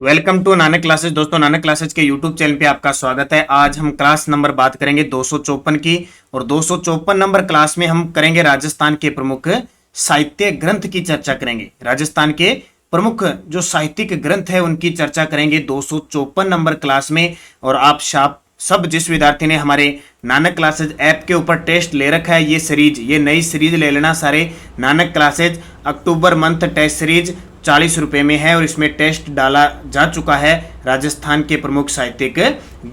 Welcome to Nanak classes. दोस्तों, Nanak classes के YouTube channel पे आपका स्वागत है। आज हम क्लास नंबर बात करेंगे 254 की, और 254 नंबर क्लास में हम करेंगे राजस्थान के प्रमुख साहित्य ग्रंथ की चर्चा करेंगे। राजस्थान के प्रमुख जो साहित्यिक ग्रंथ है उनकी चर्चा करेंगे 254 नंबर क्लास में। और आप सब जिस विद्यार्थी ने हमारे नानक क्लासेज ऐप के ऊपर टेस्ट ले रखा है, ये नई सीरीज ले लेना सारे। नानक क्लासेज अक्टूबर मंथ टेस्ट सीरीज 40 रुपए में है और इसमें टेस्ट डाला जा चुका है राजस्थान के प्रमुख साहित्यिक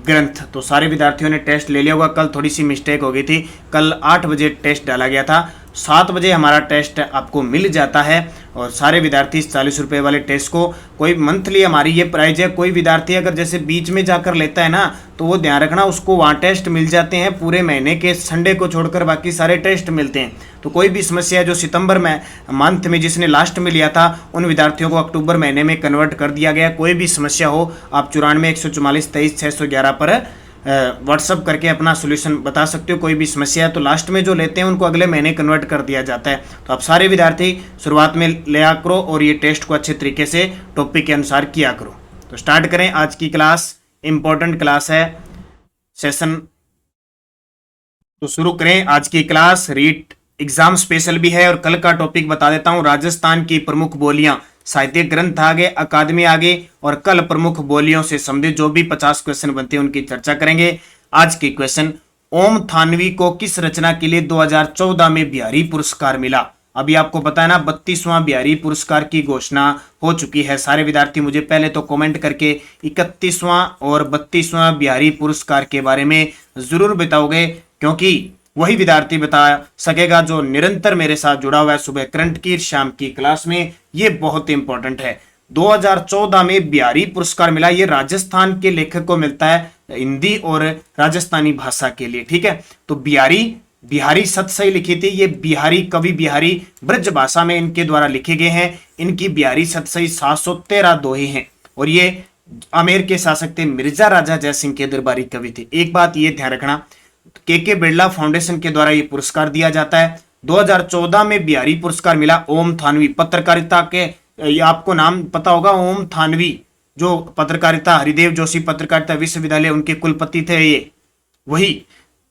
ग्रंथ। तो सारे विद्यार्थियों ने टेस्ट ले लिया होगा। कल थोड़ी सी मिस्टेक हो गई थी, कल 8 बजे टेस्ट डाला गया था, 7 बजे हमारा टेस्ट आपको मिल जाता है। और सारे विद्यार्थी इस 40 रुपए वाले टेस्ट को, कोई मंथली हमारी ये प्राइज है, कोई विद्यार्थी अगर जैसे बीच में जाकर लेता है ना, तो वो ध्यान रखना उसको वहाँ टेस्ट मिल जाते हैं पूरे महीने के, संडे को छोड़कर बाकी सारे टेस्ट मिलते हैं। तो कोई भी समस्या है जो सितंबर में मंथ में जिसने लास्ट में लिया था, उन विद्यार्थियों को अक्टूबर महीने में कन्वर्ट कर दिया गया। कोई भी समस्या हो आप 94-144-23-611 पर व्हाट्सअप करके अपना सोल्यूशन बता सकते हो। कोई भी समस्या है तो लास्ट में जो लेते हैं उनको अगले महीने कन्वर्ट कर दिया जाता है। तो आप सारे विद्यार्थी शुरुआत में लिया करो और ये टेस्ट को अच्छे तरीके से टॉपिक के अनुसार किया करो। तो स्टार्ट करें आज की क्लास। इंपॉर्टेंट क्लास है सेशन, तो शुरू करें आज की क्लास। रीट एग्जाम स्पेशल भी है और कल का टॉपिक बता देता हूं, राजस्थान की प्रमुख बोलियां। साहित्य ग्रंथ आगे, अकादमी आगे, और कल प्रमुख बोलियों से संबंधित जो भी 50 क्वेश्चन बनते हैं उनकी चर्चा करेंगे। आज के क्वेश्चन, ओम थानवी को किस रचना के लिए 2014 में बिहारी पुरस्कार मिला? अभी आपको पता है ना, 32वां बिहारी पुरस्कार की घोषणा हो चुकी है। सारे विद्यार्थी मुझे पहले तो कमेंट करके 31वां और 32वां बिहारी पुरस्कार के बारे में जरूर बताओगे, क्योंकि वही विद्यार्थी बता सकेगा जो निरंतर मेरे साथ जुड़ा हुआ है सुबह करंट की, शाम की क्लास में। ये बहुत इंपॉर्टेंट है। 2014 में बिहारी पुरस्कार मिला, ये राजस्थान के लेखक को मिलता है हिंदी और राजस्थानी भाषा के लिए। ठीक है, तो बिहारी सतसई लिखी थी, ये बिहारी कवि बिहारी ब्रज भाषा में इनके द्वारा लिखे गए हैं। इनकी बिहारी सतसई 713 दोहे हैं और ये आमेर के शासक थे मिर्जा राजा जयसिंह के दरबारी कवि थे। एक बात ये ध्यान रखना, के बिरला फाउंडेशन के द्वारा ये पुरस्कार दिया जाता है। 2014 में बिहारी पुरस्कार मिला ओम थानवी, पत्रकारिता के, ये आपको नाम पता होगा, ओम थानवी जो पत्रकारिता, हरिदेव जोशी पत्रकारिता विश्वविद्यालय उनके कुलपति थे, ये वही,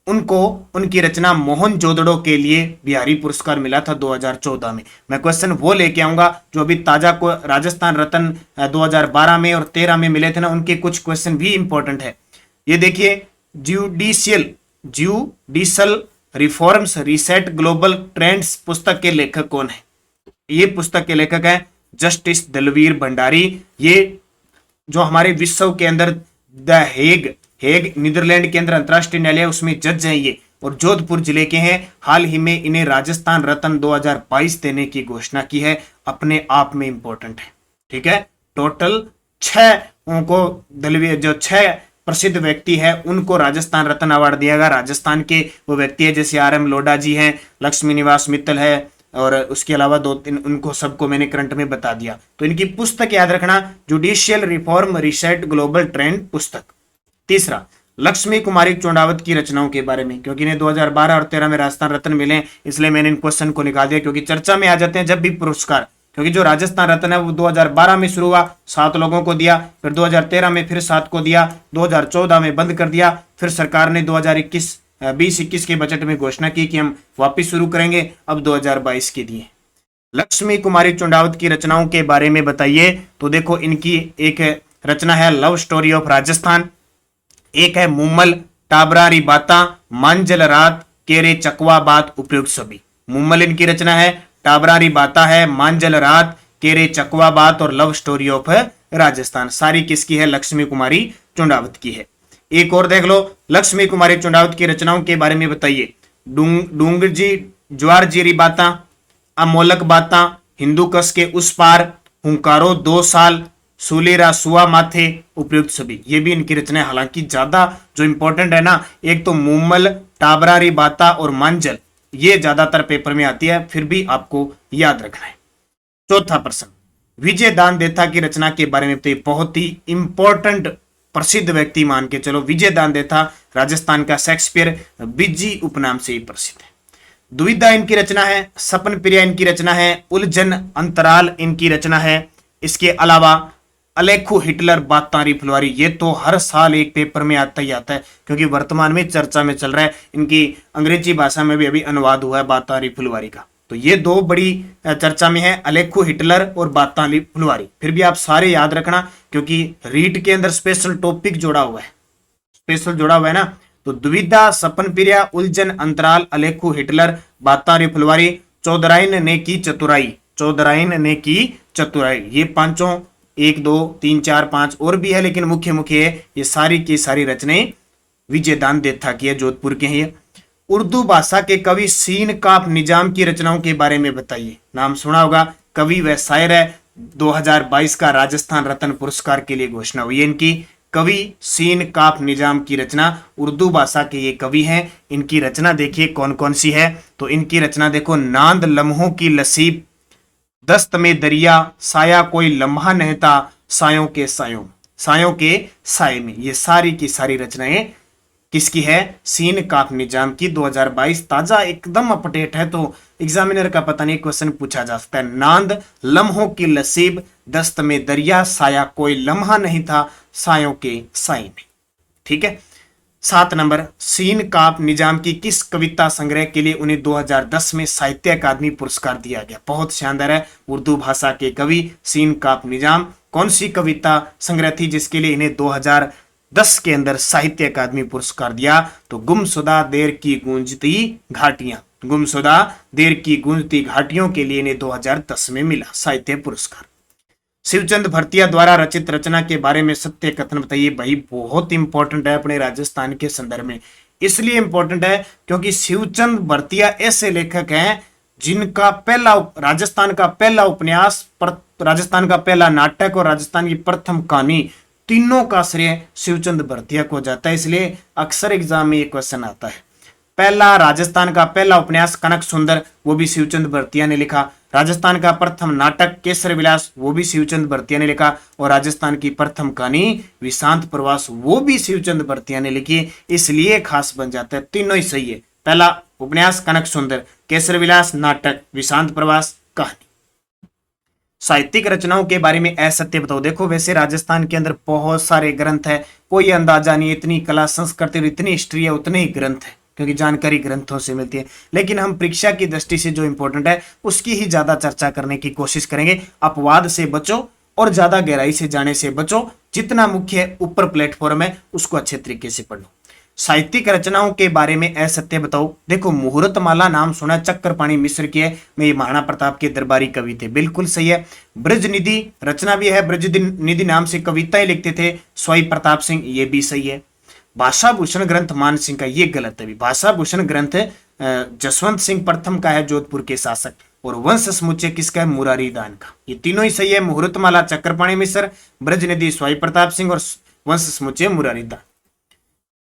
उनको उनकी रचना मोहन जोदड़ो के लिए बिहारी पुरस्कार मिला था 2014 में। मैं क्वेश्चन वो लेके आऊंगा जो अभी ताजा को राजस्थान रत्न 2012 में और 13 में मिले थे ना, उनके कुछ क्वेश्चन भी इंपॉर्टेंट है। ये देखिए, judicial reforms reset global trends पुस्तक के लेखक कौन है? ये पुस्तक के लेखक है जस्टिस दलवीर भंडारी। ये जो हमारे विश्व के अंदर द हेग नीदरलैंड के अंदर अंतरराष्ट्रीय न्यायालय, उसमें जज हैं ये, और जोधपुर जिले के हैं। हाल ही में इन्हें राजस्थान रत्न 2022 देने की घोषणा की है, अपने आप में इंपॉर्टेंट है। ठीक है, टोटल 6 उनको दलवीर, जो 6 प्रसिद्ध व्यक्ति है उनको राजस्थान रत्न अवार्ड दिया गया। राजस्थान के वो व्यक्ति है जैसे RM लोढ़ा जी हैं, लक्ष्मी निवास मित्तल है, और उसके अलावा 2-3 उनको सबको मैंने करंट में बता दिया। तो इनकी पुस्तक याद रखना, judicial reform reset global trend पुस्तक। तीसरा, लक्ष्मी कुमारी चौंडावत की रचनाओं के बारे में, क्योंकि इन्हें 2012 और 13 में राजस्थान रत्न मिले, इसलिए मैंने इन क्वेश्चन को निकाल दिया, क्योंकि चर्चा में आ जाते हैं जब भी पुरस्कार। क्योंकि जो राजस्थान रत्न है वो 2012 में शुरू हुआ, 7 लोगों को दिया, फिर 2013 में फिर 7 को दिया, 2014 में बंद कर दिया, फिर सरकार ने 2020-21 के बजट में घोषणा की कि हम वापस शुरू करेंगे, अब 2022 के दिए। लक्ष्मी कुमारी चौंडावत की रचनाओं के बारे में बताइए। तो देखो, इनकी एक रचना है लव स्टोरी ऑफ राजस्थान, एक है मुम्मल टाबरारी बाता, मांजल रात, केरे चकवा बात उपयुक्त सभी। मुम्मल इनकी रचना है, टाबरारी बाता है, मांजल रात, केरे चकवा बात और लव स्टोरी ऑफ राजस्थान। सारी किसकी है? लक्ष्मी कुमारी चौंडावत की है। एक और देख लो, लक्ष्मी कुमारी चौंडावत की रचनाओं के बारे में बताइए। डूंगर जी ज्वार जीरी बाता, अमोलक बाता, हिंदू कस के उस पार, हुंकारो 2 साल, सुलेरा सुआ माथे उपयुक्त सभी। ये भी इनकी रचना है। हालांकि ज्यादा जो इंपॉर्टेंट है ना, एक तो मुम्मल, टाबरारी बाता और मांजल, ये ज्यादातर पेपर में आती है, फिर भी आपको याद रखना है। चौथा प्रश्न, विजय दान देथा की रचना के बारे में बताइए। बहुत ही इंपॉर्टेंट प्रसिद्ध व्यक्ति मान के चलो, विजय दान देथा राजस्थान का शेक्सपियर बिज्जी उपनाम से ही प्रसिद्ध है। दुविधा इनकी रचना है, सपन प्रिया इनकी रचना है, उलझन अंतराल इनकी रचना है। इसके अलावा अलेखू हिटलर बातारी फुलवारी, ये तो हर साल एक पेपर में आता ही आता है, क्योंकि वर्तमान में चर्चा में चल रहा है। इनकी अंग्रेजी भाषा में भी अभी अनुवाद हुआ है बातारी फुलवारी का। तो ये दो बड़ी चर्चा में है, अलेखू हिटलर और बातारी फुलवारी। फिर भी आप सारे याद रखना, क्योंकि रीट के अंदर स्पेशल टॉपिक जोड़ा हुआ है, स्पेशल जोड़ा हुआ है ना। तो द्विधा, सपनप्रिया, उलझन, अंतराल, अलेखू हिटलर, बातारी फुलवारी, चौधराइन ने की चतुराई, चौधराइन ने की चतुराई, ये पांचों, 1 2 3 4 5 और भी है, लेकिन मुख्य मुख्य है ये सारी की सारी रचनाएं विजयदान देथा की है, जोधपुर के हैं। उर्दू भाषा के कवि सीन काफ निजाम की रचनाओं के बारे में बताइए। नाम सुना होगा, कवि व शायर है। 2022 का राजस्थान रत्न पुरस्कार के लिए घोषणा हुई है इनकी। कवि सीन काफ निजाम की रचना, उर्दू भाषा के ये कवि हैं। इनकी रचना देखिए कौन कौन सी है। तो इनकी रचना देखो, नांद लम्हों की लसीब, दस्त में दरिया, साया कोई लम्हा नहीं था, सायों के सायों, सायों के साये में, ये सारी की सारी रचनाएं किसकी है? सीन काफ निजाम की। 2022 ताजा एकदम अपडेट है, तो एग्जामिनर का पता नहीं क्वेश्चन पूछा जा सकता है। नांद लम्हों की लसीब, दस्त में दरिया, साया कोई लम्हा नहीं था, सायों के साये में। ठीक है। 7 नंबर, सीन काफ निजाम की किस कविता संग्रह के लिए उन्हें 2010 में साहित्य अकादमी पुरस्कार दिया गया? बहुत शानदार है। उर्दू भाषा के कवि सीन काफ निजाम, कौन सी कविता संग्रह थी जिसके लिए इन्हें 2010 के अंदर साहित्य अकादमी पुरस्कार दिया? तो गुमशुदा देर की गूंजती घाटियां, गुमशुदा देर की गूंजती घाटियों के लिए इन्हें 2010 में मिला साहित्य पुरस्कार। शिवचंद भरतिया द्वारा रचित रचना के बारे में सत्य कथन बताइए। भाई बहुत इंपॉर्टेंट है अपने राजस्थान के संदर्भ में, इसलिए इंपॉर्टेंट है क्योंकि शिवचंद भरतिया ऐसे लेखक हैं जिनका पहला, राजस्थान का पहला उपन्यास, राजस्थान का पहला नाटक और राजस्थान की प्रथम कहानी, तीनों का श्रेय शिवचंद भरतिया को जाता है। इसलिए अक्सर एग्जाम में ये क्वेश्चन आता है। पहला, राजस्थान का पहला उपन्यास कनक सुंदर, वो भी शिवचंद भरतिया ने लिखा। राजस्थान का प्रथम नाटक केसर विलास, वो भी शिवचंद भरतिया ने लिखा। और राजस्थान की प्रथम कहानी विशांत प्रवास, वो भी शिवचंद भरतिया ने लिखी। इसलिए खास बन जाता है, तीनों ही सही है। पहला उपन्यास कनक सुंदर, केसर विलास नाटक, विशांत प्रवास कहानी। साहित्यिक रचनाओं के बारे में असत्य बताओ। देखो वैसे राजस्थान के अंदर बहुत सारे ग्रंथ है, कोई अंदाजा नहीं, इतनी कला संस्कृति और इतनी हिस्ट्री है, उतने ही ग्रंथ है, क्योंकि जानकारी ग्रंथों से मिलती है। लेकिन हम परीक्षा की दृष्टि से जो इंपॉर्टेंट है उसकी ही ज्यादा चर्चा करने की कोशिश करेंगे। अपवाद से बचो और ज्यादा गहराई से जाने से बचो। जितना मुख्य ऊपर प्लेटफॉर्म है उसको अच्छे तरीके से पढ़ो। साहित्यिक रचनाओं के बारे में असत्य बताओ। देखो मुहूर्तमाला नाम सुना, चक्रपाणी मिश्र की है, में महाराणा प्रताप के दरबारी कवि थे, बिल्कुल सही है। ब्रज निधि रचना भी है, ब्रज निधि नाम से कविताएं लिखते थे स्वाई प्रताप सिंह, ये भी सही है। भाषा भूषण ग्रंथ मान सिंह का, ये गलत है। भाषा भूषण ग्रंथ जसवंत सिंह प्रथम का है, जोधपुर के शासक। और वंश समुच्चय किसका है? मुरारी दान का। ये तीनों ही सही है। मुहूर्तमाला चक्रपाणी मिश्र, ब्रज निधि स्वाई प्रताप सिंह और वंश समुच्चय मुरारी दान।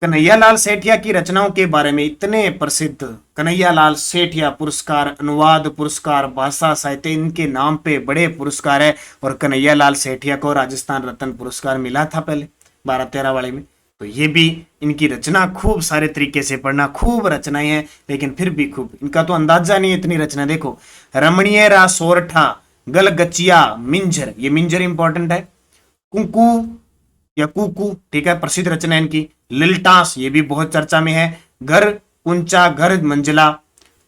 कन्हैयालाल सेठिया की रचनाओं के बारे में इतने प्रसिद्ध कन्हैयालाल सेठिया पुरस्कार, अनुवाद पुरस्कार, भाषा साहित्य, इनके नाम पे बड़े पुरस्कार है। और कन्हैयालाल सेठिया को राजस्थान रत्न पुरस्कार मिला था पहले 12-13 वाले में। तो ये भी इनकी रचना खूब सारे तरीके से पढ़ना, खूब रचनाएं हैं, लेकिन फिर भी खूब इनका तो अंदाजा नहीं है इतनी रचना। देखो रमणीय रा सोरठा, गलगचिया, मिंजर, ये मिंजर इंपॉर्टेंट है। कुंकू या कुकू, ठीक है, प्रसिद्ध रचना है इनकी। लिलटास, ये भी बहुत चर्चा में है। घर कुंचा, घर मंजिला,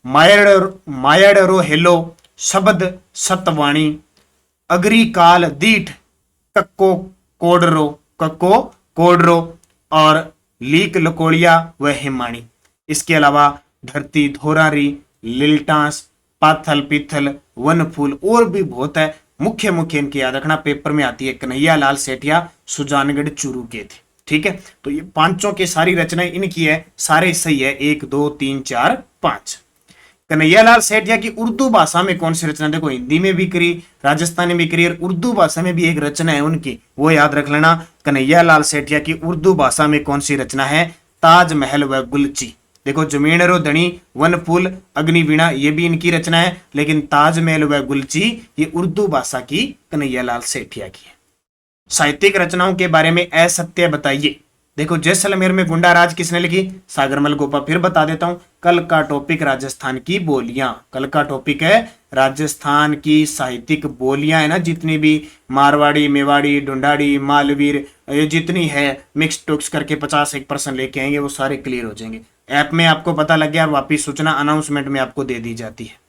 मायड़ो हेलो, शब्द सतवाणी, अग्री काल दीठ, कक्को कोडरो और लीक लकोड़िया व हिमाणी। इसके अलावा धरती धोरारी, लिलटास, पाथल पीथल, वन फूल और भी बहुत है। मुख्य इनके याद रखना, पेपर में आती है। कन्हैयालाल सेठिया सुजानगढ़ चूरू के थे, ठीक है। तो ये पांचों की सारी रचनाएं इनकी है, सारे सही है। 1 2 3 4 5। कन्हैयालाल सेठिया की उर्दू भाषा में कौन सी रचना? देखो हिंदी में भी करी, राजस्थानी में करी, और उर्दू भाषा में भी एक रचना है उनकी, वो याद रख लेना। कन्हैयालाल सेठिया की उर्दू भाषा में कौन सी रचना है? ताजमहल व गुलची। देखो जमीन रो धनी, वन फूल, अग्निवीणा, ये भी इनकी रचना है। लेकिन ताजमहल व गुलची ये उर्दू भाषा की कन्हैयालाल सेठिया की है। साहित्यिक रचनाओं के बारे में असत्य बताइए। देखो जैसलमेर में गुंडा राज किसने लिखी? सागरमल गोपा। फिर बता देता हूं, कल का टॉपिक राजस्थान की बोलियां, कल का टॉपिक है राजस्थान की साहित्यिक बोलियां है ना, जितनी भी मारवाड़ी, मेवाड़ी, ढूंढाड़ी, मालवीर, ये जितनी है मिक्स टॉक्स करके 50-1% लेके आएंगे, वो सारे क्लियर हो जाएंगे। ऐप में आपको पता लग गया और वापिस सूचना अनाउंसमेंट में आपको दे दी जाती है।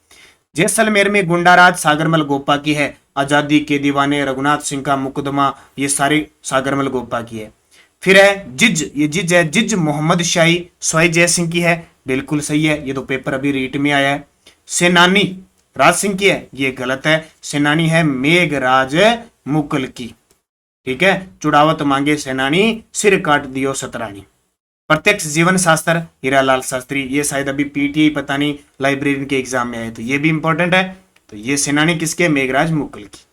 जैसलमेर में गुंडाराज सागरमल गोपा की है। आजादी के दीवाने रघुनाथ सिंह का मुकदमा, ये सारी सागरमल गोपा की है। फिर है जिज, ये जिज है, जिज मोहम्मद शाही सोई जय सिंह की है, बिल्कुल सही है, ये तो पेपर अभी रीट में आया है। सेनानी राज सिंह की है, ये गलत है, सेनानी है मेघराज मुकल की। ठीक है, चुड़ावत मांगे सेनानी, सिर काट दियो सतरानी। प्रत्यक्ष जीवन शास्त्र हीरालाल शास्त्री, ये शायद अभी पीटीआई पता नहीं लाइब्रेरी के एग्जाम में आए, तो ये भी इंपॉर्टेंट है। तो ये सेनानी किसके? मेघराज मुकल की।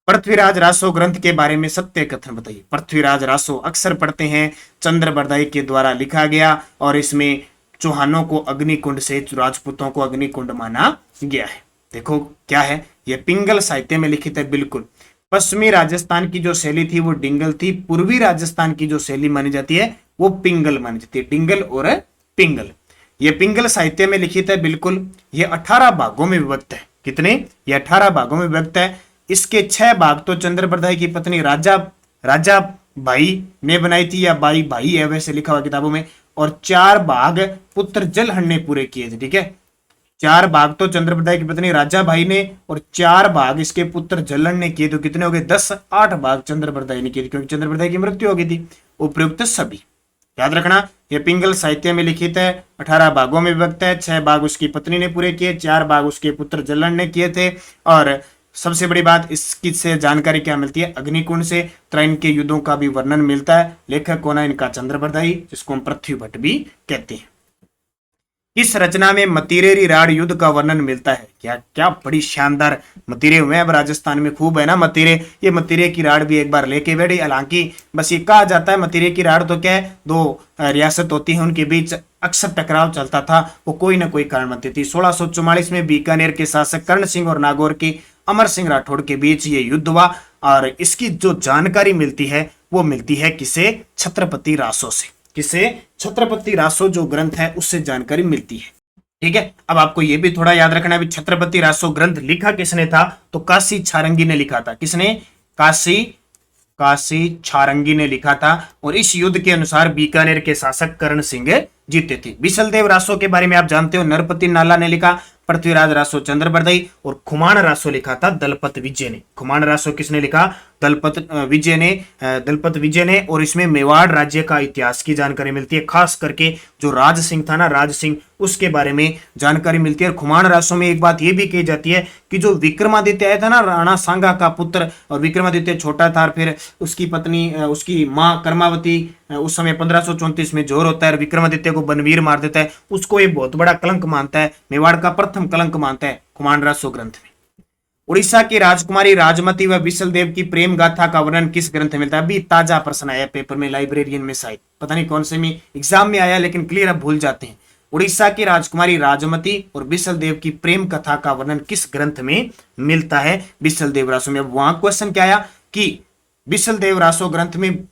पृथ्वीराज रासो ग्रंथ के बारे में सत्य कथन बताइए। पृथ्वीराज रासो अक्सर पढ़ते हैं, चंद्र बरदाई के द्वारा लिखा गया और इसमें चौहानों को अग्निकुंड से राजपूतों को अग्निकुंड माना गया है। देखो क्या है, यह पिंगल साहित्य में लिखित है। बिल्कुल, पश्चिमी राजस्थान की जो शैली थी वो डिंगल थी, पूर्वी राजस्थान की जो शैली मानी जाती है वो पिंगल मानी जाती है, डिंगल और पिंगल। ये पिंगल साहित्य में लिखित है। बिल्कुल, ये 18 भागों में विभक्त है। कितने? ये 18 भागों में विभक्त है। इसके 6 भाग तो चंद्र बरदाई की पत्नी राजा भाई ने बनाई थी, या बाई भाई है वैसे लिखा हुआ किताबों में, और 4 भाग पुत्र जलहन ने पूरे किए थे। ठीक है, 4 भाग तो चंद्र बरदाई की पत्नी राजा भाई ने और 4 भाग इसके पुत्र जलहन ने किए, तो कितने हो गए? 10। 8 भाग चंद्र बरदाई ने किए, क्योंकि चंद्र बरदाई की मृत्यु हो गई थी। उपयुक्त सभी याद रखना, यह पिंगल साहित्य में लिखित है, 18 भागों में विभक्त है। 6 भाग उसकी पत्नी ने पूरे किए, 4 भाग उसके पुत्र जलहन ने किए थे। और सबसे बड़ी बात इसकी से जानकारी क्या मिलती है? अग्निकुंड से त्रैन के युद्धों का भी वर्णन मिलता है। लेखक कौन है इनका? चंद्र बरदाई, जिसको हम पृथ्वी भट्ट भी कहते हैं। इस रचना में मतीरेरी राड़ युद्ध का वर्णन मिलता है। क्या क्या बड़ी शानदार मतीरे हुए हैं अब राजस्थान में, खूब है ना मतीरे। ये मतीरे की राड़ भी एक बार लेके बैठी। हालांकि बस ये कहा जाता है मतीरे की राड़ तो क्या है, 2 रियासत होती है, उनके बीच अक्सर टकराव चलता था, वो कोई ना कोई कारण बनती थी। 1644 में बीकानेर के शासक कर्ण सिंह और नागौर के अमर सिंह राठौड़ के बीच ये युद्ध हुआ, और इसकी जो जानकारी मिलती है वो मिलती है किसे? छत्रपति रासो से। किसे? छत्रपति रासो जो ग्रंथ है उससे जानकारी मिलती है। ठीक है, अब आपको यह भी थोड़ा याद रखना है, छत्रपति रासो ग्रंथ लिखा किसने था? तो काशी छारंगी ने लिखा था। किसने? काशी छारंगी ने लिखा था। और इस युद्ध के अनुसार बीकानेर के शासक कर्ण सिंह जीते थे। बिसलदेव रासो के बारे में आप जानते हो, नरपति नाला ने लिखा, पृथ्वीराज रासो चंद्र बरदाई, और खुमान रासो लिखा था दलपत विजय ने। खुमान रासो किसने लिखा? दलपत विजय ने। और इसमें मेवाड़ राज्य का इतिहास की जानकारी मिलती है, खास करके जो राज सिंह था ना, राज सिंह, उसके बारे में जानकारी मिलती है। और खुमान रासो में एक बात यह भी कही जाती है कि जो विक्रमादित्य आया था ना, राणा सांगा का पुत्र, और विक्रमादित्य छोटा था, फिर उसकी पत्नी, उसकी माँ कर्मावती उस समय 1534 में जोर होता है, विक्रमादित्य को बनवीर मार देता है, उसको ये बहुत बड़ा कलंक मानता है, मेवाड़ का प्रथम कलंक मानता है खुमान रासो ग्रंथ में। उड़ीसा की राजकुमारी राजमती व विशलदेव की प्रेम गाथा का वर्णन किस ग्रंथ में मिलता है? अभी ताजा प्रश्न आया पेपर में, लाइब्रेरियन में, शायद पता नहीं कौन से में एग्जाम में आया, लेकिन क्लियर अब भूल जाते हैं। उड़ीसा की राजकुमारी राजमती और विशलदेव की प्रेम कथा का वर्णन किस ग्रंथ में मिलता है? विशलदेव रासो में। अब वहां क्वेश्चन क्या आया कि विशलदेव रासो ग्रंथ में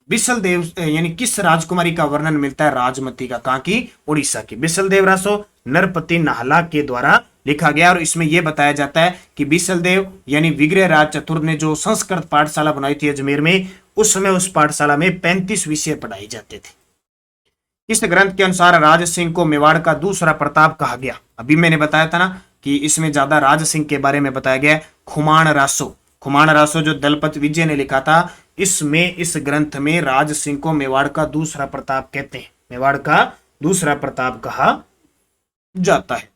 बिसलदेव यानी किस राजकुमारी का वर्णन मिलता है? राजमती का। कहां की? उड़ीसा की। बिसलदेव रासो नरपति नाहला के द्वारा लिखा गया, और इसमें यह बताया जाता है कि बिसलदेव यानी विग्रह राज चतुर ने जो संस्कृत पाठशाला बनाई थी अजमेर में, उस समय उस पाठशाला में 35 विषय पढ़ाए जाते थे। इस ग्रंथ के अनुसार राज सिंह को मेवाड़ का दूसरा प्रताप कहा गया। अभी मैंने बताया था ना कि इसमें ज्यादा राज सिंह के बारे में बताया गया। खुमान रासो जो दलपत विजय ने लिखा था, इसमें इस ग्रंथ में राज सिंह को मेवाड़ का दूसरा प्रताप कहते हैं, मेवाड़ का दूसरा प्रताप कहा जाता है।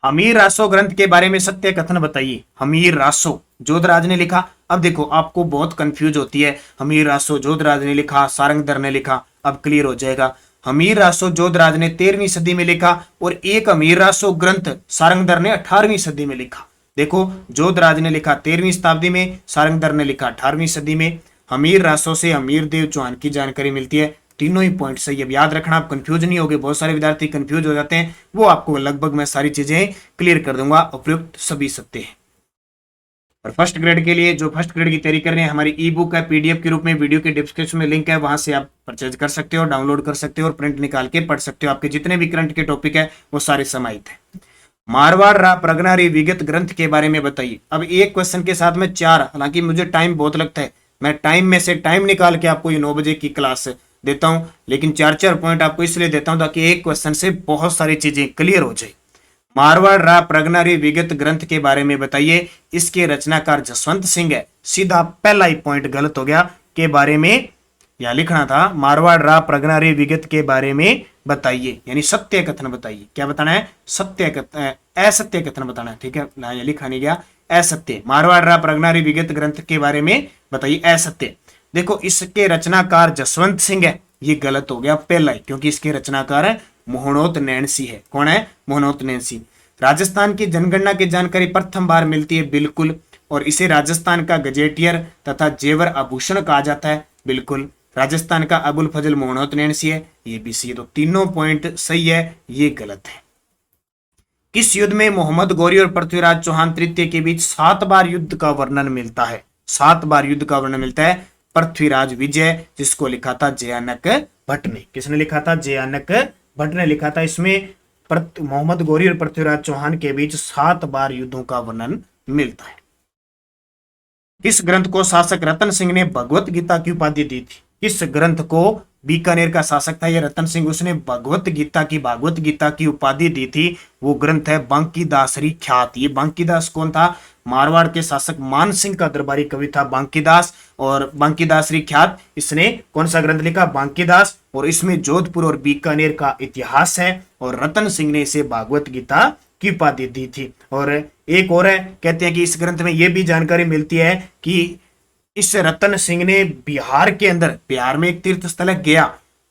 हमीर रासो ग्रंथ के बारे में सत्य कथन बताइए। हमीर रासो जोधराज ने लिखा। अब देखो आपको बहुत कंफ्यूज होती है, हमीर रासो जोधराज ने लिखा, सारंगधर ने लिखा, अब क्लियर हो जाएगा। हमीर रासो जोधराज ने 13वीं सदी में लिखा, और एक हमीर रासो ग्रंथ सारंगधर ने 18वीं सदी में लिखा। देखो जोधराज ने लिखा 13वीं शताब्दी में, सारंगधर ने लिखा 18वीं सदी में। हमीर रासो से हमीर देव चौहान की जानकारी मिलती है। तीनों ही पॉइंट सही। अब याद रखना, आप कंफ्यूज नहीं होगे, बहुत सारे विद्यार्थी कंफ्यूज हो जाते हैं, वो आपको लगभग मैं सारी चीजें क्लियर कर दूंगा। उपयुक्त सभी सत्य है। और फर्स्ट ग्रेड के लिए जो फर्स्ट ग्रेड की तैयारी कर रहे हैं, हमारी ई बुक है पीडीएफ के रूप में, वीडियो के डिस्क्रिप्शन में लिंक है, वहां से आप परचेज कर सकते हो, डाउनलोड कर सकते हो और प्रिंट निकाल के पढ़ सकते हो। आपके जितने भी करंट के टॉपिक है वो सारे समाहित है। मारवाड़ प्रगनारी विगत ग्रंथ के बारे में बताइए। अब एक क्वेश्चन के साथ में 4, हालांकि मुझे टाइम बहुत लगता है, मैं टाइम में से टाइम निकाल के आपको ये 9 बजे की क्लास देता हूं, लेकिन 4-4 पॉइंट आपको इसलिए देता हूं ताकि एक क्वेश्चन से बहुत सारी चीजें क्लियर हो जाए। मारवाड़ प्रगनारी विगत ग्रंथ के बारे में बताइए। इसके रचनाकार जसवंत सिंह है। सीधा पहला ही पॉइंट गलत हो गया, के बारे में यहां लिखना था मारवाड़ प्रगनारी विगत के बारे में बताइए, यानी सत्य कथन बताइए। क्या बताना है? सत्य कथन, असत्य कथन बताना है। ठीक है, ये लिखा नहीं गया, असत्य। मारवाड़ प्रगनारी विगत ग्रंथ के बारे में बताइए, असत्य। देखो इसके रचनाकार जसवंत सिंह है, ये गलत हो गया पहला ही, क्योंकि इसके रचनाकार है मोहनोत नैणसी है। कौन है? मोहनोत नैणसी। राजस्थान की जनगणना की जानकारी प्रथम बार मिलती है, बिल्कुल। और इसे राजस्थान का गजेटियर तथा जेवर आभूषण कहा जाता है, बिल्कुल। राजस्थान का अबुल फजल मोहनोत नैणसी है, ये भी सही है। तो तीनों पॉइंट सही है, ये गलत है। किस युद्ध में मोहम्मद गौरी और पृथ्वीराज चौहान तृतीय के बीच 7 बार युद्ध का वर्णन मिलता है? 7 बार युद्ध का वर्णन मिलता है। पृथ्वीराज विजय, जिसको लिखा था जयानक भट्ट ने। किसने लिखा था? जयानक भट्ट ने लिखा था। इसमें मोहम्मद गौरी और पृथ्वीराज चौहान के बीच 7 बार युद्धों का वर्णन मिलता है। किस ग्रंथ को शासक रतन सिंह ने भगवत गीता की उपाधि दी थी? किस ग्रंथ को, बीकानेर का शासक था ये रतन सिंह, उसने भागवत गीता की उपाधि दी थी। वो ग्रंथ है बांकीदासरी ख्यात। ये बांकीदास कौन था? मारवाड़ के शासक मान सिंह का दरबारी कवि था बांकीदास। और बांकीदासरी ख्यात, इसने कौन सा ग्रंथ लिखा? बांकीदास। और इसमें जोधपुर और बीकानेर का इतिहास है, और रतन सिंह ने इसे भागवत गीता की उपाधि दी थी। और एक और है, कहते हैं कि इस ग्रंथ में यह भी जानकारी मिलती है कि इस रतन सिंह ने बिहार के अंदर, बिहार में एक तीर्थ स्थल है गया,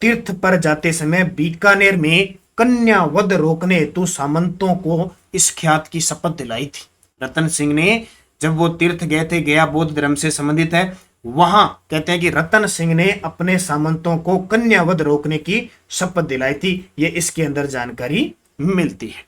तीर्थ पर जाते समय बीकानेर में कन्या वध रोकने हेतु सामंतों को इस ख्यात की शपथ दिलाई थी। रतन सिंह ने जब वो तीर्थ गए थे, गया बौद्ध धर्म से संबंधित है, वहां कहते हैं कि रतन सिंह ने अपने सामंतों को कन्या वध रोकने की शपथ दिलाई थी। ये इसके अंदर जानकारी मिलती है।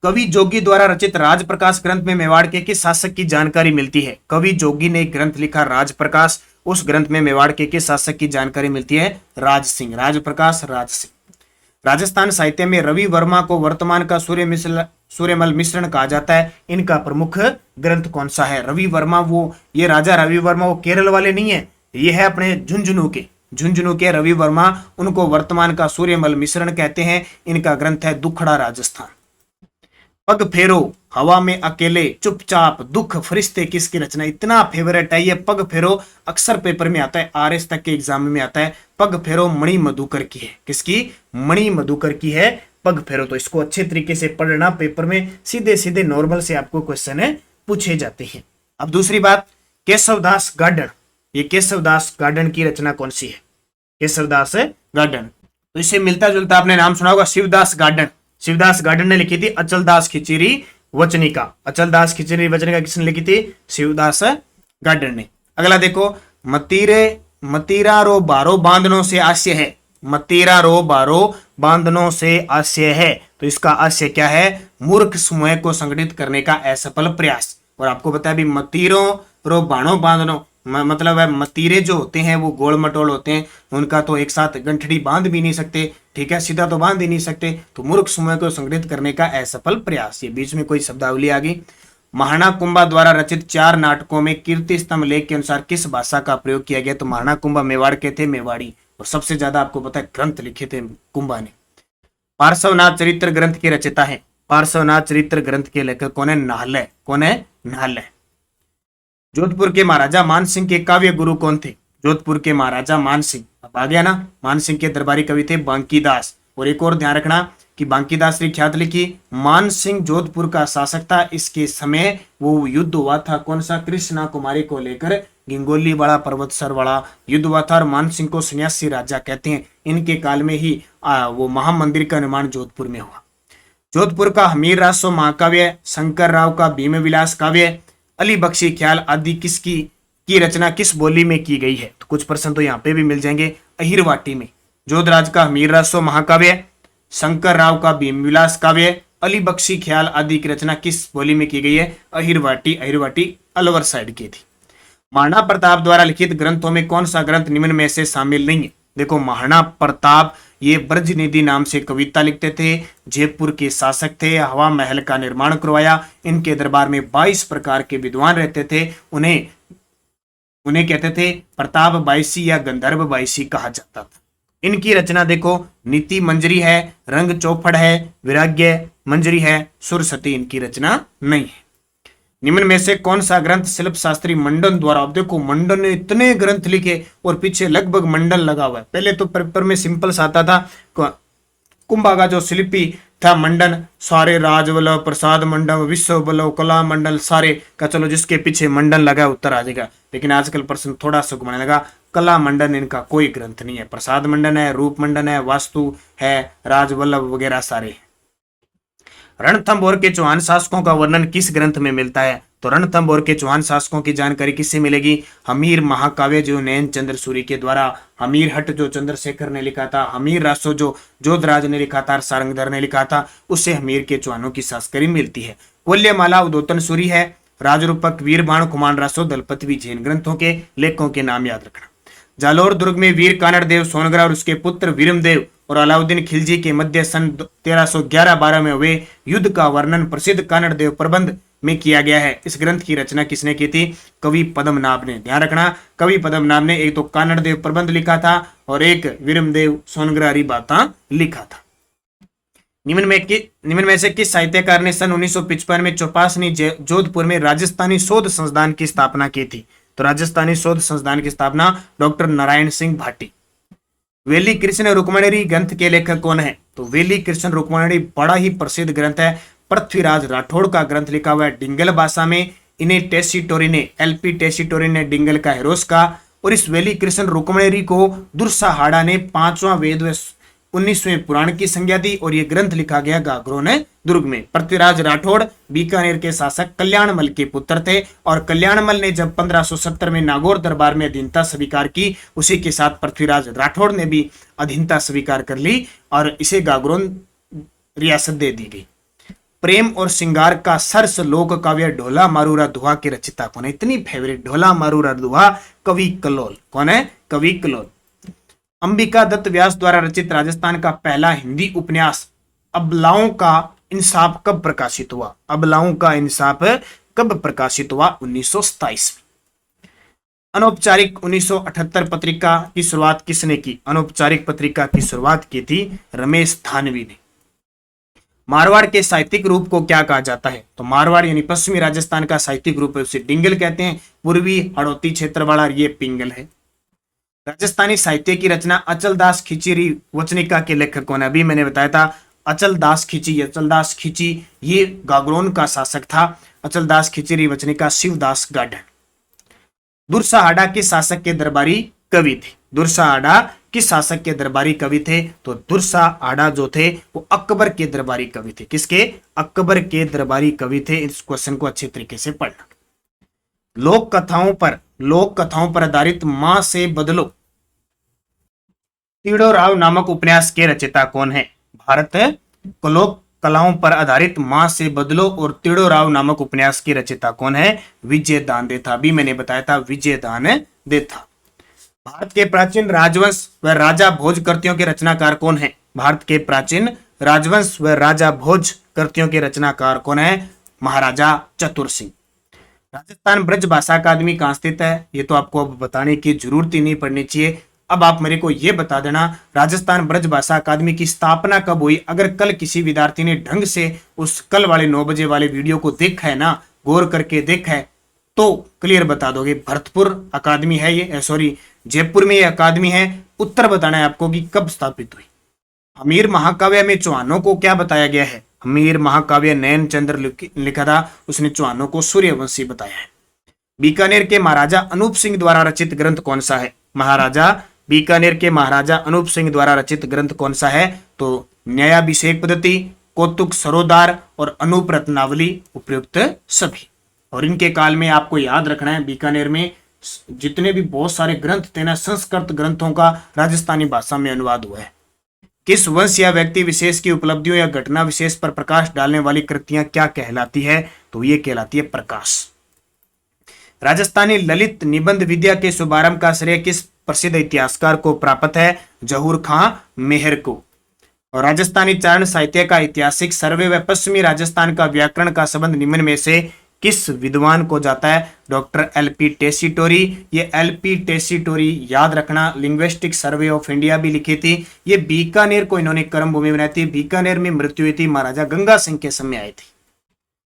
कवि जोगी द्वारा रचित राजप्रकाश ग्रंथ में मेवाड़ के किस शासक की जानकारी मिलती है? कवि जोगी ने एक ग्रंथ लिखा राजप्रकाश, उस ग्रंथ में मेवाड़ के किस शासक की जानकारी मिलती है? राज सिंह। राजप्रकाश, राज सिंह। राजस्थान साहित्य में रवि वर्मा को वर्तमान का सूर्यमल मिश्रण कहा जाता है। इनका प्रमुख ग्रंथ कौन सा है? रवि वर्मा, वो ये राजा रवि वर्मा वो केरल वाले नहीं है, ये है अपने झुंझुनू के रवि वर्मा, उनको वर्तमान का सूर्यमल मिश्रण कहते हैं। इनका ग्रंथ है दुखड़ा राजस्थान। पग फेरो, हवा में अकेले, चुपचाप, दुख, फरिश्ते किसकी रचना? इतना फेवरेट है ये पग फेरो, अक्सर पेपर में आता है, आरएस तक के एग्जाम में आता है। पग फेरो मणि मधुकर की है। किसकी? मणि मधुकर की है पग फेरो। तो इसको अच्छे तरीके से पढ़ना, पेपर में सीधे सीधे नॉर्मल से आपको क्वेश्चन है पूछे जाते हैं। अब दूसरी बात, केशवदास गार्डन, ये केशवदास गार्डन की रचना कौन सी है? केशवदास गार्डन। तो इससे मिलता जुलता आपने नाम सुना होगा, शिवदास गार्डन। शिवदास गार्डन ने लिखी थी अचलदास खिचरी वचनिका। अचलदास खिचरी वचनिका किसने लिखी थी? शिवदास गार्डन ने। अगला देखो, मतीरा रो बारो बांधनों से आशय है। मतीरा रो बारो बांधनों से आशय है, तो इसका आशय क्या है? मूर्ख समूह को संगठित करने का असफल प्रयास। और आपको पता है भी मतीरों रो बाणो बांधनो मतलब है मतीरे जो होते हैं वो गोल मटोल होते हैं, उनका तो एक साथ गंठड़ी बांध भी नहीं सकते, ठीक है, सीधा तो बांध ही नहीं सकते। तो मूर्ख समूह को संगठित करने का असफल प्रयास। ये बीच में कोई शब्दावली आ गई। महाराणा कुंभा द्वारा रचित 4 नाटकों में कीर्ति स्तंभ लेख के अनुसार किस भाषा का प्रयोग किया गया? तो महाराणा कुंभा मेवाड़ के थे, मेवाड़ी। और सबसे ज्यादा आपको पता है ग्रंथ लिखे थे कुंभा ने। पार्श्वनाथ चरित्र ग्रंथ के रचयिता है। पार्श्वनाथ चरित्र ग्रंथ के लेखक कौन है? नाहले। कौन है? नाहले। जोधपुर के महाराजा मानसिंह के काव्य गुरु कौन थे? जोधपुर के महाराजा मानसिंह, अब आ गया ना, मानसिंह के दरबारी कवि थे बांकीदास। और एक और ध्यान रखना कि बांकीदास ने ख्यात लिखी। मानसिंह जोधपुर का शासक था। इसके समय वो युद्ध हुआ था कौन सा? कृष्णा कुमारी को लेकर गिंगोली वाला, पर्वतसर वाला युद्ध हुआ था। और मानसिंह को सन्यासी राजा कहते हैं। इनके काल में ही वो महामंदिर का निर्माण जोधपुर में हुआ। जोधपुर का हमीर रासो महाकाव्य, शंकर राव का भीम विलास काव्य, अली बख्शी ख्याल आदि किसकी की रचना किस बोली में की गई है? तो कुछ प्रश्न तो यहाँ पे भी मिल जाएंगे। अहिरवाटी में। जोधराज का हमीर रासो महाकाव्य, शंकर राव का भीम विलास काव्य, अली बख्शी ख्याल आदि की रचना किस बोली में की गई है? अहिरवाटी अलवर साइड की थी। महाराणा प्रताप द्वारा लिखित ग्रंथों में कौन सा ग्रंथ निम्न में से शामिल नहीं है? देखो, महाराणा प्रताप ये ब्रजनिधि नाम से कविता लिखते थे, जयपुर के शासक थे, हवा महल का निर्माण करवाया, इनके दरबार में 22 प्रकार के विद्वान रहते थे, उन्हें उन्हें कहते थे प्रताप बाईसी या गंधर्व बाईसी कहा जाता था। इनकी रचना देखो, नीति मंजरी है, रंग चौपड़ है, विराग्य मंजरी है, सुरसती इनकी रचना नहीं है। निम्न में से कौन सा ग्रंथ शिल्प शास्त्री मंडन द्वारा, अब देखो मंडन ने इतने ग्रंथ लिखे और पीछे लगभग मंडन लगा हुआ है। पहले तो पेपर में सिंपल सा आता था, कुंभा का जो शिल्पी था मंडन, सारे राजवल्लभ, प्रसाद मंडल, विश्व वल्लभ, कला मंडल सारे का, चलो जिसके पीछे मंडन लगा उत्तर आ जाएगा। लेकिन आजकल प्रश्न थोड़ा सा घुमाने लगा, कला मंडन इनका कोई ग्रंथ नहीं है, प्रसाद मंडन है, रूप मंडन है, वास्तु है, राजवल्लभ वगैरह सारे। रणथंभौर के चौहान शासकों का वर्णन किस ग्रंथ में मिलता है? तो रणथंभौर के चौहान शासकों की जानकारी किससे मिलेगी? हमीर महाकाव्य जो नयन चंद्र सूरी के द्वारा, हमीर हट जो चंद्रशेखर ने लिखा था, हमीर रासो जो जोधराज ने लिखा था, सारंगधर ने लिखा था, उससे हमीर के चौहानों की शासकरी मिलती है। कोल्यमाला उद्योतन सूरी है, राजरूपक, वीरबाण, कुमान रासो, दलपत जैन ग्रंथों के लेखकों के नाम याद रखना। जालोर दुर्ग में वीर कानड़ देव सोनगरा और उसके पुत्र वीरमदेव और अलाउद्दीन खिलजी के मध्य सन 1311-12 में हुए युद्ध का वर्णन प्रसिद्ध कानड़ देव प्रबंध में किया गया है। इस ग्रंथ की रचना किसने की थी? कवि पद्मनाभ ने। ध्यान रखना, कवि पद्मनाभ ने एक तो कानड़ देव प्रबंध लिखा था और एक वीरमदेव सोनगरारी बाता लिखा था। निम्न में से किस साहित्यकार ने सन 1955 में चौपासनी जोधपुर में राजस्थानी शोध संस्थान की स्थापना की थी? तो राजस्थानी शोध संस्थान की स्थापना डॉक्टर नारायण सिंह भाटी। वेली कृष्ण रुक्मणी ग्रंथ के लेखक कौन है? तो वेली कृष्ण रुक्मणी बड़ा ही प्रसिद्ध ग्रंथ है, पृथ्वीराज राठौड़ का ग्रंथ लिखा हुआ है डिंगल भाषा में। इन्हें टेसीटोरी ने, एलपी टेसीटोरी ने डिंगल का हेरोस का। और इस वेली कृष्ण रुक्मणी को दुर्साहाड़ा ने 5वां वेद व 19वें पुराण की संज्ञा दी और ये ग्रंथ लिखा गया गागरोन दुर्ग में। पृथ्वीराज राठौड़ बीकानेर के शासक कल्याणमल के पुत्र थे और कल्याणमल ने जब 1570 में नागौर दरबार में अधीनता स्वीकार की, उसी के साथ पृथ्वीराज राठौड़ ने भी अधीनता स्वीकार कर ली और इसे गागरोन रियासत दे दी गई। प्रेम और श्रृंगार का सरस लोक काव्य ढोला मारूरा दुहा के रचिता कौन है? इतनी फेवरेट ढोला मारूरा दुहा, कवि कलोल। कौन है? कवि कलोल। अंबिका दत्त व्यास द्वारा रचित राजस्थान का पहला हिंदी उपन्यास अबलाओं का इंसाफ कब प्रकाशित हुआ? अबलाओं का इंसाफ कब प्रकाशित हुआ? 1927 में। अनौपचारिक 1978 पत्रिका की शुरुआत किसने की? अनौपचारिक पत्रिका की शुरुआत की थी रमेश थानवी ने। मारवाड़ के साहित्यिक रूप को क्या कहा जाता है? तो मारवाड़ यानी पश्चिमी राजस्थान का साहित्यिक रूप है, उसे डिंगल कहते हैं। पूर्वी हड़ौती क्षेत्र वाला ये पिंगल है। राजस्थानी साहित्य की रचना अचलदास खिचरी वचनिका के लेखक कौन है? अभी मैंने बताया था अचलदास खिची ये गागरोन का शासक था। अचलदास खिचरी वचनिका शिवदास गाढ़। दुर्साहाड़ा के शासक के दरबारी कवि थे। दुर्साहाड़ा किस शासक के दरबारी कवि थे? तो दुर्साहाड़ा जो थे वो अकबर के दरबारी कवि थे। किसके? अकबर के दरबारी कवि थे। इस क्वेश्चन को अच्छे तरीके से पढ़ना। लोक कथाओं पर आधारित मां से बदलो तीड़ो राव नामक उपन्यास के रचयिता कौन है? भारत लोक कलाओं पर आधारित मां से बदलो और तीड़ो राव नामक उपन्यास की रचयिता कौन है? विजय दान था। अभी मैंने बताया था विजय दान था। भारत के प्राचीन राजवंश व राजा भोज कृतियों के रचनाकार कौन है? भारत के प्राचीन राजवंश व राजा भोज कृतियों के रचनाकार कौन है? महाराजा चतुर सिंह। राजस्थान ब्रज भाषा अकादमी कहाँ स्थित है? ये तो आपको अब बताने की जरूरत ही नहीं पड़नी चाहिए। अब आप मेरे को ये बता देना राजस्थान ब्रज भाषा अकादमी की स्थापना कब हुई? अगर कल किसी विद्यार्थी ने ढंग से उस कल वाले 9 बजे वाले वीडियो को देखा है ना, गौर करके देखा है, तो क्लियर बता दोगे। भरतपुर अकादमी है ये, सॉरी जयपुर में ये अकादमी है। उत्तर बताना है आपको कि कब स्थापित हुई। हमीर महाकाव्य में चौहानों को क्या बताया गया है? हमीर महाकाव्य नयन चंद्र लिखा था, उसने चौहानों को सूर्यवंशी बताया है। बीकानेर के महाराजा अनूप सिंह द्वारा रचित ग्रंथ कौन सा है? बीकानेर के महाराजा अनूप सिंह द्वारा रचित ग्रंथ कौन सा है? तो न्यायाभिषेक पद्धति, कौतुक सरोदार और अनूप रत्नावली उपयुक्त सभी। और इनके काल में आपको याद रखना है बीकानेर में जितने भी बहुत सारे ग्रंथ थे ना, संस्कृत ग्रंथों का राजस्थानी भाषा में अनुवाद हुआ है। किस वंश या व्यक्ति विशेष की उपलब्धियों या घटना विशेष पर प्रकाश डालने वाली कृतियां क्या कहलाती है? तो ये कहलाती है प्रकाश। राजस्थानी ललित निबंध विद्या के शुभारंभ का श्रेय किस प्रसिद्ध इतिहासकार को प्राप्त है? जहूर खां मेहर को। और राजस्थानी चारण साहित्य का ऐतिहासिक सर्वे व पश्चिमी राजस्थान का व्याकरण का संबंध निम्न में से किस विद्वान को जाता है? Doctor LP Tessitori. ये एलपी टेसीटोरी याद रखना, लिंग्विस्टिक सर्वे ऑफ इंडिया भी लिखी थी। ये बीकानेर को इन्होंने कर्म भूमि बनाई थी। बीकानेर में मृत्यु हुई थी, महाराजा गंगा सिंह के समय आई थी।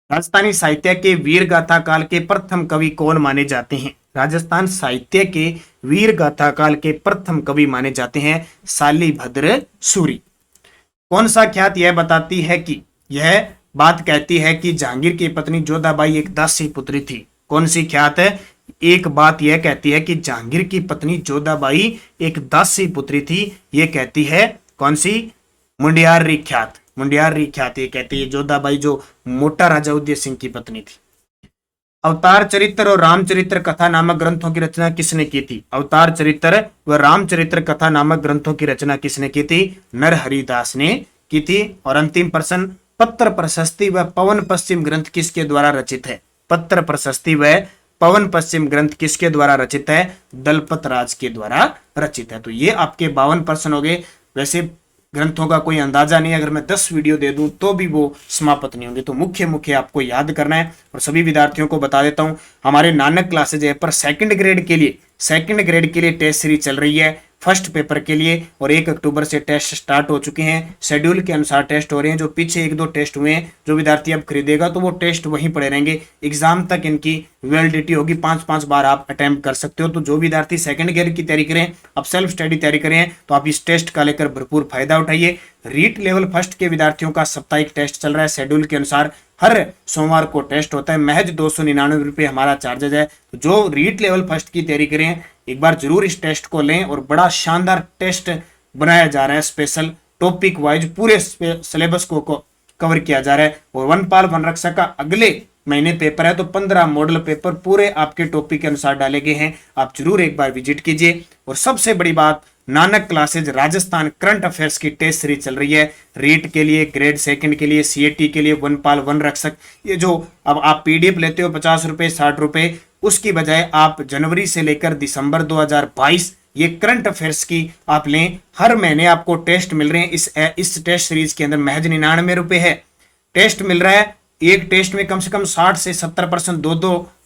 राजस्थानी साहित्य के वीर गाथा काल के प्रथम कवि कौन माने जाते हैं? राजस्थान साहित्य के वीर गाथा काल के प्रथम कवि माने जाते हैं शालिभद्र सूरी। कौन सा ख्यात यह बताती है कि यह बात कहती है कि जहांगीर की पत्नी जोधाबाई एक दासी पुत्री थी? कौन सी ख्यात है? एक बात यह कहती है कि जहांगीर की पत्नी जोधाबाई एक दासी पुत्री थी। यह कहती है कौन सी? मुंडियारी ख्यात। मुंडियारी ख्यात ये कहती है जोधाबाई जो मोटा राजा उदय सिंह की पत्नी थी। अवतार चरित्र और रामचरित्र कथा नामक ग्रंथों की रचना किसने की थी? अवतार चरित्र व रामचरित्र कथा नामक ग्रंथों की रचना किसने की थी? नरहरिदास ने की थी। और अंतिम प्रश्न, पत्र प्रशस्ति व पवन पश्चिम ग्रंथ किसके द्वारा रचित है? पत्र प्रशस्ति व पवन पश्चिम ग्रंथ किसके द्वारा रचित है? दलपत राज के द्वारा रचित है। तो ये आपके 52 प्रश्न हो गए। वैसे ग्रंथों का कोई अंदाजा नहीं, अगर मैं 10 वीडियो दे दूं तो भी वो समाप्त नहीं होंगे। तो मुख्य मुख्य आपको याद करना है। और सभी विद्यार्थियों को बता देता हूं, हमारे नानक क्लासेज ऐप पर सेकंड ग्रेड के लिए टेस्ट सीरीज चल रही है फर्स्ट पेपर के लिए। और 1 अक्टूबर से टेस्ट स्टार्ट हो चुके हैं। शेड्यूल के अनुसार टेस्ट हो रहे हैं। जो पीछे 1-2 टेस्ट हुए हैं, जो विद्यार्थी अब खरीदेगा तो वो टेस्ट वहीं पड़े रहेंगे। एग्जाम तक इनकी वैलिडिटी होगी। 5-5 बार आप अटेम्प्ट कर सकते हो। तो जो विद्यार्थी सेकंड गियर की तैयारी करें, अब सेल्फ स्टडी तैयारी करें, तो आप इस टेस्ट का लेकर भरपूर फायदा उठाइए। रीट लेवल फर्स्ट के विद्यार्थियों का साप्ताहिक टेस्ट चल रहा है। शेड्यूल के अनुसार हर सोमवार को टेस्ट होता है। महज 299 रुपये हमारा चार्जेज है। जो रीट लेवल फर्स्ट की तैयारी करें, एक बार जरूर इस टेस्ट को लें। और बड़ा शानदार टेस्ट बनाया जा रहा है, स्पेशल टॉपिक वाइज पूरे सिलेबस को कवर किया जा रहा है। और वनपाल वन रक्षक का अगले महीने पेपर है, तो 15 मॉडल पेपर पूरे आपके टॉपिक के अनुसार डाले गए हैं। आप जरूर एक बार विजिट कीजिए। और सबसे बड़ी बात, Nanak classes Rajasthan current affairs की टेस्ट सीरीज चल रही है। रीट के लिए, ग्रेड सेकंड के लिए, सीएटी के लिए, वनपाल वन रक्षक। ये जो अब आप पीडीएफ लेते हो 50 रुपए 60 रुपए, उसकी बजाय आप जनवरी से लेकर दिसंबर 2022 ये करंट अफेयर्स की आप लें। हर महीने आपको टेस्ट मिल रहे हैं। इस टेस्ट सीरीज के अंदर महज 99 रुपए है टेस्ट मिल रहा है। एक टेस्ट में कम से कम 60 से 70%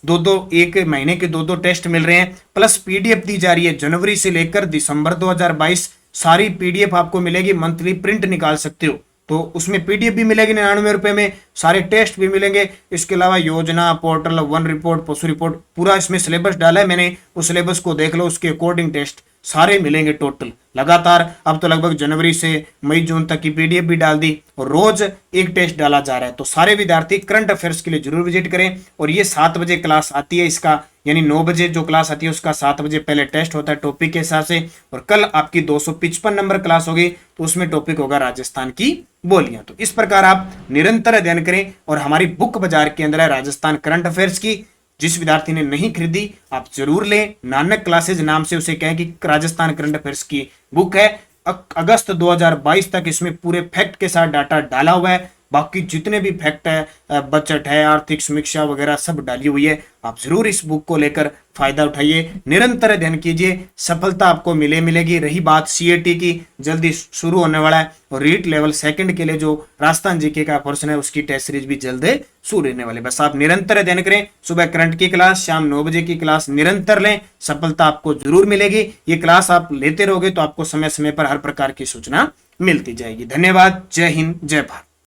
दो एक महीने के 2 टेस्ट मिल रहे हैं। प्लस पीडीएफ दी जा रही है जनवरी से लेकर दिसंबर 2022। सारी पीडीएफ आपको मिलेगी। मंथली प्रिंट निकाल सकते हो, तो उसमें पीडीएफ भी मिलेगी 99 रुपए में। सारे टेस्ट भी मिलेंगे। इसके अलावा योजना, पोर्टल, वन रिपोर्ट, पशु रिपोर्ट, पूरा इसमें सिलेबस डाला है मैंने। उस सिलेबस को देख लो, उसके अकॉर्डिंग टेस्ट सारे मिलेंगे टोटल लगातार। अब तो लगभग जनवरी से मई जून तक की पीडीएफ भी डाल दी और रोज एक टेस्ट डाला जा रहा है। तो सारे विद्यार्थी करंट अफेयर्स के लिए जरूर विजिट करें। और ये 7 बजे क्लास आती है इसका, यानी 9 बजे जो क्लास आती है उसका 7 बजे पहले टेस्ट होता है टॉपिक के हिसाब से। और कल आपकी 255 नंबर क्लास होगी, तो उसमें टॉपिक होगा राजस्थान की बोलियां। तो इस प्रकार आप निरंतर अध्ययन करें। और हमारी बुक बाजार के अंदर है राजस्थान करंट अफेयर्स की। जिस विद्यार्थी ने नहीं खरीदी आप जरूर लें। नानक क्लासेज नाम से उसे कहें कि राजस्थान करंट अफेयर्स की बुक है। अगस्त 2022 तक इसमें पूरे फैक्ट के साथ डाटा डाला हुआ है। बाकी जितने भी फैक्ट है, बजट है, आर्थिक समीक्षा वगैरह सब डाली हुई है। आप जरूर इस बुक को लेकर फायदा उठाइए, निरंतर अध्ययन कीजिए, सफलता आपको मिलेगी। रही बात सीएटी की, जल्दी शुरू होने वाला है। और रीट लेवल सेकंड के लिए जो राजस्थान जीके का पोर्शन है उसकी टेस्ट सीरीज भी जल्द शुरू होने वाले। बस आप निरंतर अध्ययन करें। सुबह करंट की क्लास, शाम 9 बजे की क्लास निरंतर लें, सफलता आपको जरूर मिलेगी। ये क्लास आप लेते रहोगे तो आपको समय समय पर हर प्रकार की सूचना मिलती जाएगी। धन्यवाद। जय हिंद, जय भारत।